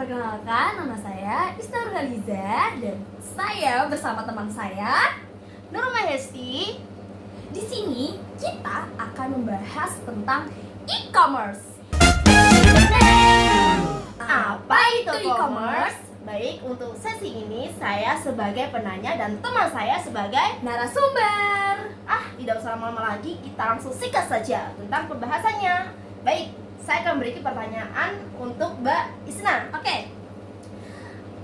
Perkenalkan, nama saya Isna Nurhaliza dan saya bersama teman saya Nur Mahesti. di sini kita akan membahas tentang e-commerce. Apa itu e-commerce? Baik, untuk sesi ini saya sebagai penanya dan teman saya sebagai Narasumber. tidak usah lama-lama lagi, kita langsung sikat saja tentang pembahasannya. Baik, saya akan beri pertanyaan untuk Mbak Isna. Oke,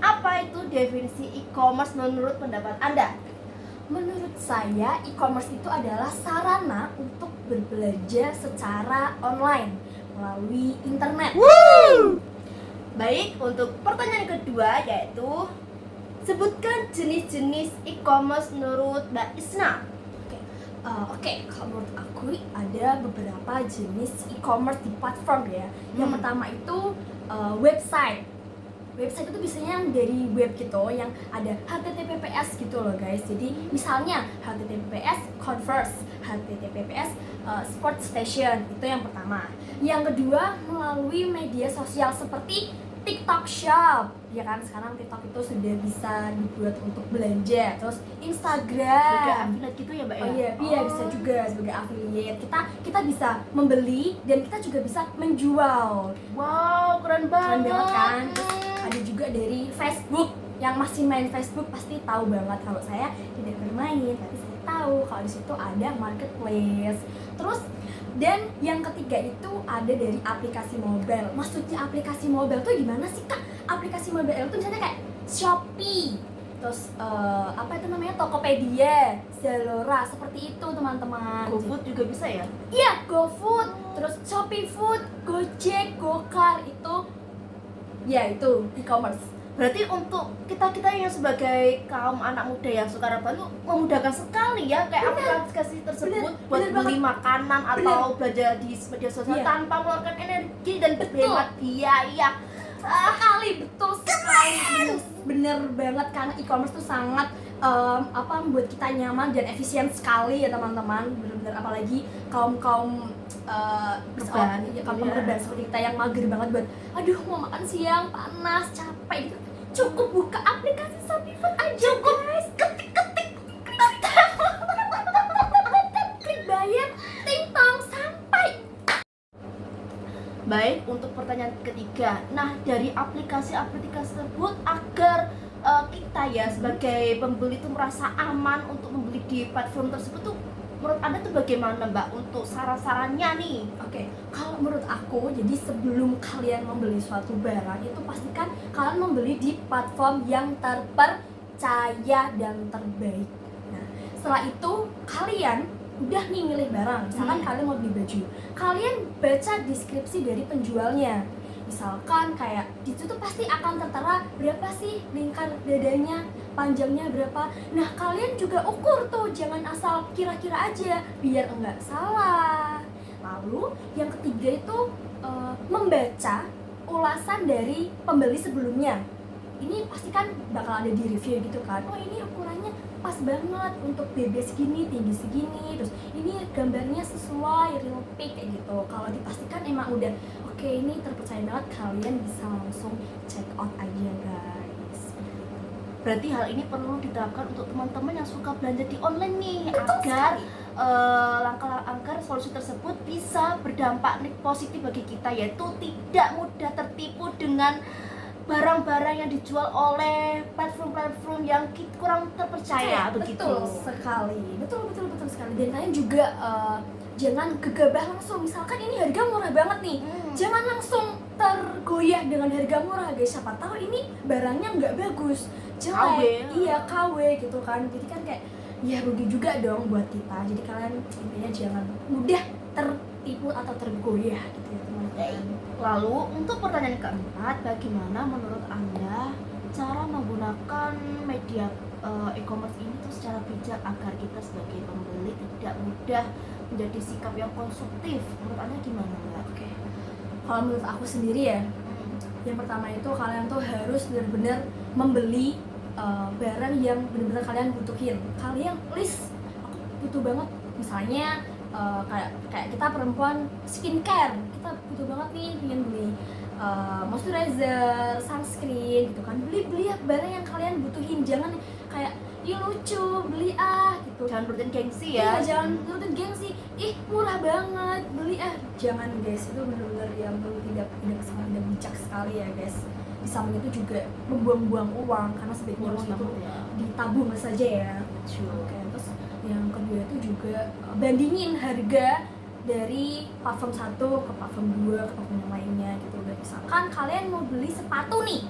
Apa itu definisi e-commerce menurut pendapat Anda? menurut saya e-commerce itu adalah sarana untuk berbelanja secara online melalui internet. Baik, untuk pertanyaan kedua yaitu sebutkan jenis-jenis e-commerce menurut Mbak Isna. Oke, kalau menurut aku ada beberapa jenis e-commerce di platform ya. Yang pertama itu website. Website itu biasanya yang dari web gitu, yang ada HTTPS gitu loh guys. Jadi misalnya HTTPS Converse, HTTPS Sport Station, itu yang pertama. Yang kedua melalui media sosial seperti TikTok Shop, ya kan sekarang TikTok itu sudah bisa dibuat untuk belanja. Terus Sebagai Instagram, affiliate gitu ya Mbak oh ya? iya bisa juga sebagai affiliate. Kita bisa membeli dan kita juga bisa menjual. Wow, keren banget. Keren banget kan? Terus ada juga dari Facebook, yang masih main Facebook pasti tahu banget. Kalau saya tidak bermain, tapi saya tahu kalau di situ ada marketplace. Terus dan yang ketiga itu ada dari aplikasi mobile. Maksudnya aplikasi mobile tuh gimana sih Kak? Aplikasi mobile itu misalnya kayak Shopee, terus apa itu namanya, Tokopedia, Zalora, seperti itu teman-teman. GoFood juga bisa ya? Iya, GoFood, terus Shopee Food, Gojek, Gokar, itu ya itu e-commerce. Berarti untuk kita-kita yang sebagai kaum anak muda yang suka rebahan tuh memudahkan sekali ya, kayak aplikasi tersebut buat bener beli banget. makanan atau belanja di media sosial Iya. tanpa mengeluarkan energi dan Betul. berhemat biaya. Betul sekali, bener banget, karena e-commerce tuh sangat membuat kita nyaman dan efisien sekali ya teman-teman. Bener-bener apalagi kaum Rebahan, ya, kaum iya. rebahan seperti kita yang mager banget buat aduh mau makan siang panas capek gitu, cukup buka aplikasi Shopee Food aja guys, ketik klik bayar, ting tong, sampai. Baik, untuk pertanyaan ketiga. Nah, dari aplikasi-aplikasi tersebut agar kita ya sebagai pembeli itu merasa aman untuk membeli di platform tersebut tuh, menurut Anda tuh bagaimana Mbak untuk saran-sarannya nih? Oke, kalau menurut aku, jadi sebelum kalian membeli suatu barang itu pastikan kalian membeli di platform yang terpercaya dan terbaik. Nah, setelah itu kalian udah nih milih barang, misalkan kalian mau beli baju, kalian baca deskripsi dari penjualnya. Misalkan kayak di situ pasti akan tertera berapa sih lingkar dadanya, panjangnya berapa. Nah, kalian juga ukur tuh, jangan asal kira-kira aja biar enggak salah. Lalu yang ketiga itu membaca ulasan dari pembeli sebelumnya. Ini pasti kan bakal ada di review gitu kan. Oh, ini ukurannya pas banget untuk BB segini, tinggi segini, terus ini gambarnya sesuai real pic kayak gitu. Kalau dipastikan emang udah oke, ini terpercaya banget, kalian bisa langsung check out aja guys. Berarti hal ini perlu diterapkan untuk teman-teman yang suka belanja di online nih, Betul agar sekali. langkah-langkah solusi tersebut bisa berdampak positif bagi kita, yaitu tidak mudah tertipu dengan barang-barang yang dijual oleh platform-platform yang kurang terpercaya begitu. Betul sekali, betul sekali. Dan kalian juga jangan gegabah langsung. Misalkan ini harga murah banget nih, jangan langsung tergoyah dengan harga murah guys. Siapa tahu ini barangnya nggak bagus, jelek, iya KW gitu kan. Jadi kan kayak ya rugi juga dong buat kita. Jadi kalian intinya jangan mudah tertipu atau tergoyah gitu ya teman-teman. Lalu untuk pertanyaan keempat, bagaimana menurut Anda cara menggunakan media e-commerce ini tuh secara bijak agar kita sebagai pembeli tidak mudah menjadi sikap yang konstruktif? Menurut Anda gimana Mbak? Oke, kalau menurut aku sendiri ya, yang pertama itu kalian tuh harus benar-benar membeli barang yang benar-benar kalian butuhin. Kalian list, aku butuh banget, misalnya kayak kita perempuan skincare, kita butuh banget nih pengen beli moisturizer, sunscreen gitu kan. Beli ya barang yang kalian butuhin, jangan kayak ih lucu beli gitu. Jangan rutin gengsi Iya, ya. jangan nurutin gengsi, ih murah banget beli jangan guys, itu benar-benar yang tidak sangat tidak bijak sekali ya guys. Di samping itu juga membuang-buang uang, karena sebaiknya Boros uang itu banget ya. ditabung saja ya. Oke, terus yang kedua itu juga bandingin harga dari parfum 1 ke parfum 2 ke parfum yang lainnya gitu. Dan misalkan kalian mau beli sepatu nih,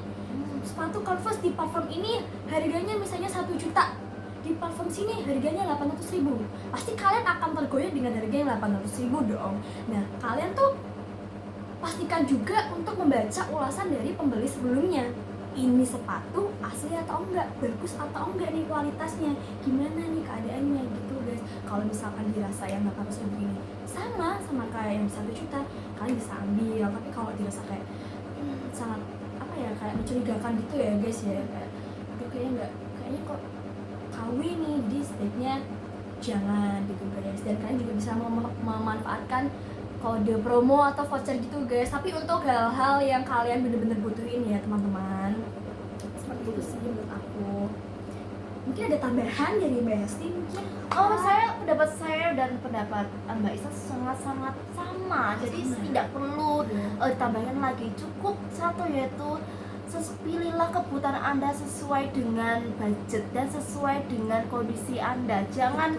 sepatu Converse di parfum ini harganya misalnya 1 juta, di parfum sini harganya 800.000, pasti kalian akan tergoyah dengan harga yang 800.000 dong. Nah kalian tuh pastikan juga untuk membaca ulasan dari pembeli sebelumnya, ini sepatu asli atau enggak, bagus atau enggak nih kualitasnya, gimana nih keadaannya gitu guys. Kalau misalkan dirasa yang 800.000 ini sama kayak yang 1 juta, kalian bisa ambil. Tapi kalau dirasa kayak sangat kayak mencurigakan gitu ya guys ya, kayak aduh kayaknya kok KW nih, jadi sebaiknya jangan gitu guys. Dan kalian juga bisa memanfaatkan kode promo atau voucher gitu guys, tapi untuk hal-hal yang kalian bener-bener butuhin ya teman-teman. Seperti itu sih menurut aku. Mungkin ada tambahan dari Mbak Hesti mungkin? Pendapat saya dan pendapat Mbak Isa sangat-sangat sama. Jadi tidak perlu tambahkan lagi, cukup satu, yaitu pilihlah kebutuhan Anda sesuai dengan budget dan sesuai dengan kondisi Anda. Jangan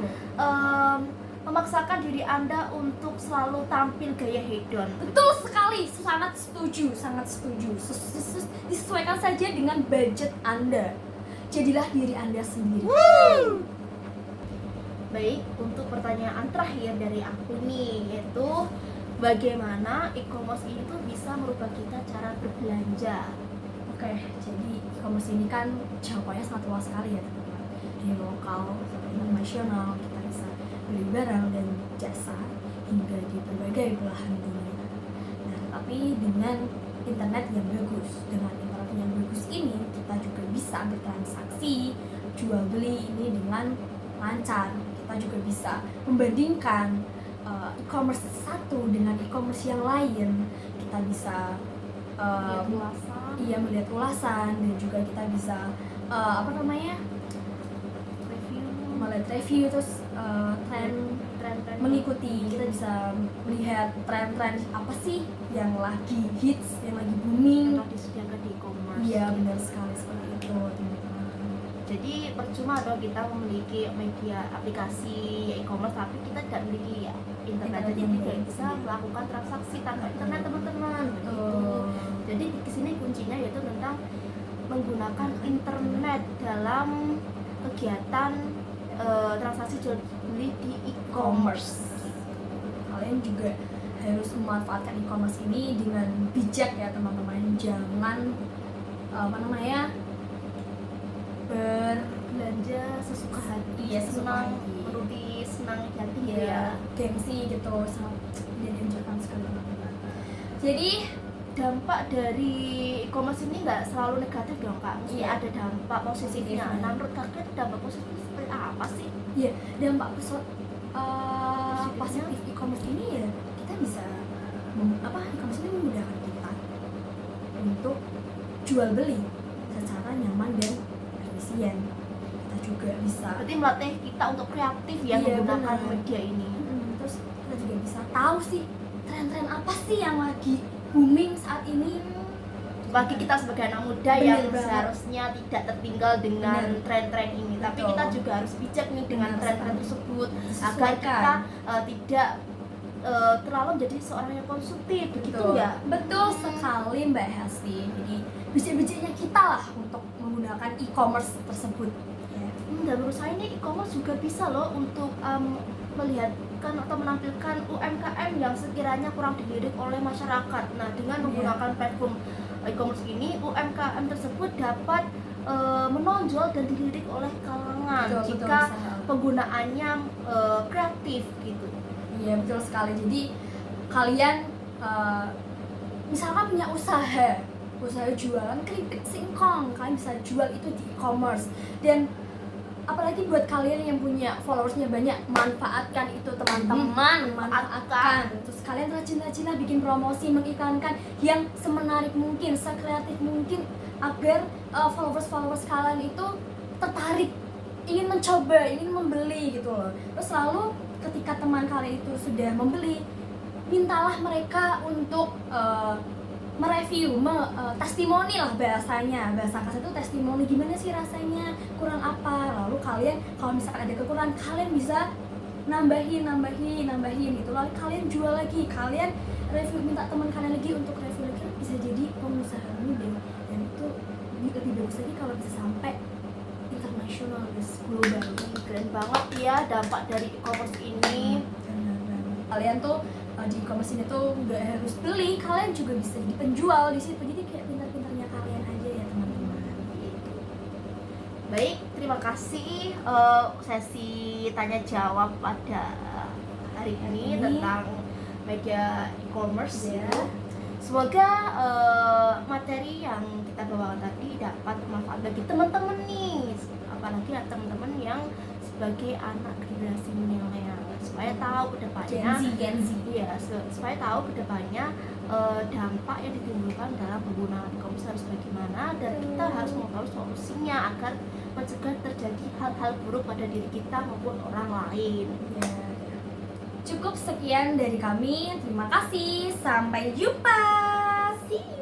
memaksakan diri Anda untuk selalu tampil gaya hedon. Betul sekali, sangat setuju. Disesuaikan saja dengan budget Anda. Jadilah diri Anda sendiri. Baik, untuk pertanyaan terakhir dari aku nih, yaitu bagaimana e-commerce ini tuh bisa merubah kita cara berbelanja. Oke, jadi e-commerce ini kan jangkauannya sangat luas sekali ya teman-teman. Dari lokal sampai internasional, kita bisa beli barang dan jasa hingga di berbagai belahan dunia. Nah, tapi dengan internet yang bagus, ini kita juga bisa bertransaksi, jual beli ini dengan lancar. Kita juga bisa membandingkan e-commerce satu dengan e-commerce yang lain. Kita bisa melihat ulasan, dan juga kita bisa melihat review, terus tren mengikuti. Kita bisa melihat tren apa sih yang lagi hits, yang lagi booming, yang disediakan di e-commerce. Iya benar sekali, seperti itu teman-teman. Jadi percuma dong kita memiliki media aplikasi e-commerce tapi kita tidak memiliki internet, jadi tidak bisa melakukan transaksi tanpa internet teman-teman. Jadi di sini kuncinya yaitu tentang menggunakan internet dalam kegiatan transaksi jual beli di e-commerce. Kalian juga harus memanfaatkan e-commerce ini dengan bijak ya teman-teman. Jangan berbelanja sesuka hati, senang menuruti senang hati ya, gengsi gitu, sangat dianjurkan sekali teman-teman. Jadi dampak dari e-commerce ini nggak selalu negatif dong kak, mesti ada dampak positifnya. Nah menurut kakak dampak positif seperti apa sih? Iya, dampak positif e-commerce ini ya kita bisa e-commerce ini memudahkan kita untuk jual beli secara nyaman dan efisien. Kita juga bisa melatih kita untuk kreatif ya menggunakan media ini. Terus kita juga bisa tahu sih tren-tren apa sih yang lagi booming saat ini. Bagi kita sebagai anak muda yang seharusnya tidak tertinggal dengan tren-tren ini. Tapi kita juga harus bijak nih dengan tren-tren tersebut agar kita tidak terlalu menjadi seorang yang konsumtif, begitu ya? Betul sekali Mbak Hesti. Jadi bijak-bijaknya kita lah untuk menggunakan e-commerce tersebut. Dan menurut saya ini e-commerce juga bisa loh untuk melihatkan atau menampilkan UMKM yang sekiranya kurang dilirik oleh masyarakat. Nah, dengan menggunakan platform e-commerce ini, UMKM tersebut dapat menonjol dan dilirik oleh kalangan jika penggunaannya kreatif gitu. Iya betul sekali. Jadi kalian misalkan punya usaha jualan keripik singkong, kalian bisa jual itu di e-commerce. Dan apalagi buat kalian yang punya followersnya banyak, manfaatkan itu teman-teman, manfaatkan. Terus kalian rajin-rajinlah bikin promosi, mengiklankan yang semenarik mungkin, sekreatif mungkin, agar followers kalian itu tertarik, ingin mencoba, ingin membeli gitu loh. Terus lalu ketika teman kalian itu sudah membeli, mintalah mereka untuk mereview, testimoni lah bahasanya, bahasa kasar itu testimoni, gimana sih rasanya, kurang apa. Lalu kalian kalau misalkan ada kekurangan, kalian bisa nambahin gitu. Lalu kalian jual lagi, kalian review, minta teman kalian lagi untuk review lagi, bisa jadi pengusaha muda. Dan itu lebih bagus lagi kalau bisa sampai internasional, guys, global. Keren banget ya dampak dari e-commerce ini. Kalian tuh di e-commerce ini tuh nggak harus beli, kalian juga bisa jadi penjual di situ. Jadi kayak pintar-pintarnya kalian aja ya teman-teman. Baik, terima kasih sesi tanya jawab pada hari ini tentang media e-commerce ya. Semoga materi yang kita bawakan tadi dapat bermanfaat bagi teman-teman nih, apalagi teman-teman yang sebagai anak generasi milenial, supaya tahu kedepannya Gen Z. Iya, supaya tahu kedepannya dampak yang ditimbulkan dalam penggunaan e-commerce harus bagaimana, dan kita harus mengetahui solusinya agar mencegah terjadi hal-hal buruk pada diri kita maupun orang lain. Ya. Cukup sekian dari kami. Terima kasih. Sampai jumpa. See you.